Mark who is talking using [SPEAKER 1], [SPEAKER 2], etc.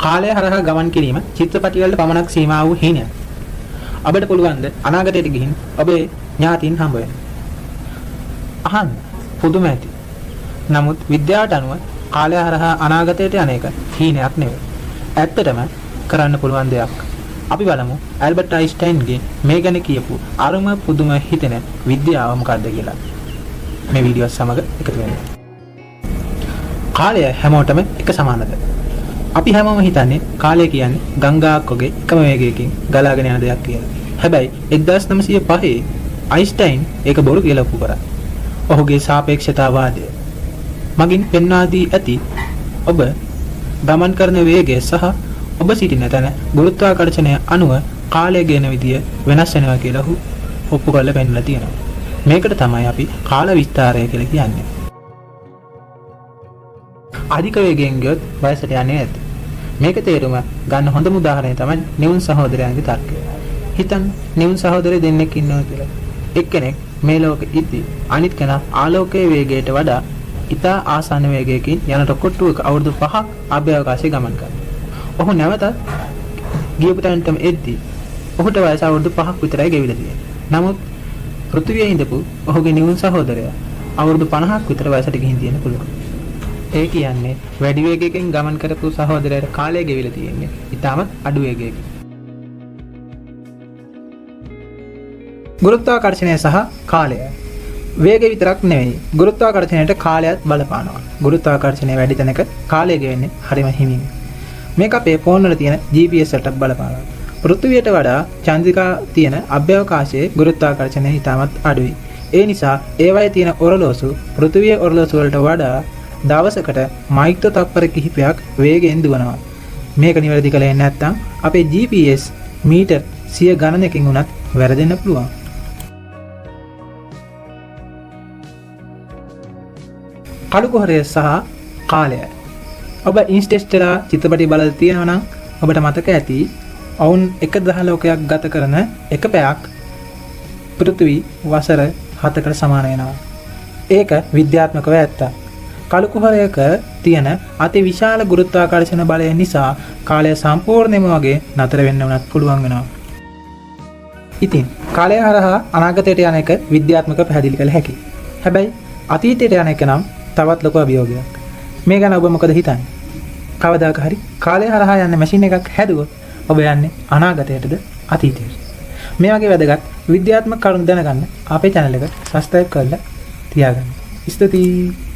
[SPEAKER 1] කාලය හරහා ගමන් කිරීම චිත්‍රපටි වලට පමණක් සීමා වූ හීනයක්. ඔබට පුළුවන් ද අනාගතයට ගිහින් ඔබේ ඥාතීන් හම්බ වෙන්න. අහන්න පුදුම ඇති. නමුත් විද්‍යාවට අනුව කාලය හරහා අනාගතයට යන එක හීනයක් නෙවෙයි. ඇත්තටම කරන්න පුළුවන් දෙයක්. අපි බලමු ඇල්බර්ට් අයින්ස්ටයින්ගේ මේ ගැන කියපු අරුම පුදුම හිතෙන විද්‍යාව මොකක්ද කියලා. මේ වීඩියෝ සමග එකතු වෙන්න. කාලය හැමෝටම එක සමානද? අපි හැමෝම හිතන්නේ කාලය කියන්නේ ගංගාවක් වගේ එකම වේගයකින් ගලාගෙන යන දෙයක් කියලා. හැබැයි 1905 අයින්ස්ටයින් ඒක බොරු කියලා ඔප්පු කරා. ඔහුගේ සාපේක්ෂතාවාදය මගින් පෙන්වා දී ඇති ඔබ ගමන් කරන වේගය සහ ඔබ සිටින තැන ගුරුත්වාකර්ෂණය අනුව කාලය ගෙන විදිය වෙනස් වෙනවා කියලා ඔහු ඔප්පු කරලා පෙන්නලා තියෙනවා. මේකට තමයි අපි කාල විස්තරය කියලා කියන්නේ. අධික වේගයෙන් ගියොත් වයසට යන්නේ නැද්ද? මේක තේරුම ගන්න හොඳම උදාහරණය තමයි නිවුන් සහෝදරයන්ගේ තර්කය. හිතන්න නිවුන් සහෝදරයෝ දෙන්නෙක් ඉන්නවා කියලා. එක්කෙනෙක් මේ ලෝකෙ ඉද්දි අනිත් කෙනා ආලෝකයේ වේගයට වඩා ඉතා ආසන්න වේගයකින් යන රොකට්ටුවක අවුරුදු 5ක් අභ්‍යවකාශයේ ගමන් කරනවා. ඔහු නැවතත් ගියපු තැනටම එද්දි ඔහුට වයස අවුරුදු 5ක් විතරයි ගෙවිලා තියෙන්නේ. නමුත් පෘථිවියේ ඉඳපු ඔහුගේ නිවුන් සහෝදරයා අවුරුදු 50ක් විතර වයසට ගිහින් තියෙන පුළුවන්. ඒ කියන්නේ වැඩි වේගයකින් ගමන් කරපු සහෝදරයාට කාලය ගෙවිලා තියෙන්නේ ඉතාමත් අඩු වේගයකින්. ගුරුත්වාකර්ෂණය සහ කාලය. වේගය විතරක් නෙවෙයි ගුරුත්වාකර්ෂණයට කාලයත් බලපානවා. ගුරුත්වාකර්ෂණය වැඩි තැනක කාලය ගෙවෙන්නේ හරිම හිමින්. මේක අපේ ෆෝන් වල තියෙන GPS වලට බලපානවා. පෘථිවියට වඩා චන්ද්‍රිකා තියෙන අභ්‍යවකාශයේ ගුරුත්වාකර්ෂණය ඉතාමත් අඩුයි. ඒ නිසා ඒවයේ තියෙන ඔරලෝසු පෘථිවියේ ඔරලෝසු වලට වඩා දවසකට මයික්‍රෝ තප්පර කිහිපයක් වේගයෙන් දුවනවා. මේක නිවැරදි කළේ නැත්නම් අපේ GPS මීටර් 100 ගණනකින් උනත් වැරදෙන්න පුළුවන්. කළු කුහරය සහ කාලය. ඔබ ඉන්ස්ටෙස්ටලා චිත්‍රපටි බලලා තියෙනවා නම් ඔබට මතක ඇති ඔවුන් එක දහලෝකයක් ගත කරන එක පැයක් පෘථිවි වසර 7කට සමාන වෙනවා. ඒක විද්‍යාත්මකව ඇත්ත. කළු කුහරයක තියෙන අති විශාල ගුරුත්වාකර්ෂණ බලය නිසා කාලය සම්පූර්ණයෙන්ම වගේ නතර වෙන්න උනත් පුළුවන් වෙනවා. ඉතින් කාලය හරහා අනාගතයට යන එක විද්‍යාත්මකව පැහැදිලි කළ හැකියි. හැබැයි අතීතයට යන එක නම් තවත් ලොකු අභියෝගයක්. මේ ගැන ඔබ මොකද හිතන්නේ? කවදාක හරි කාලය හරහා යන මැෂින් එකක් හැදුවොත් ඔබ යන්නේ අනාගතයටද අතීතයටද? මේ වගේ වැදගත් විද්‍යාත්මක කරුණු දැනගන්න අපේ channel එක subscribe කරලා තියාගන්න. ස්තුතියි.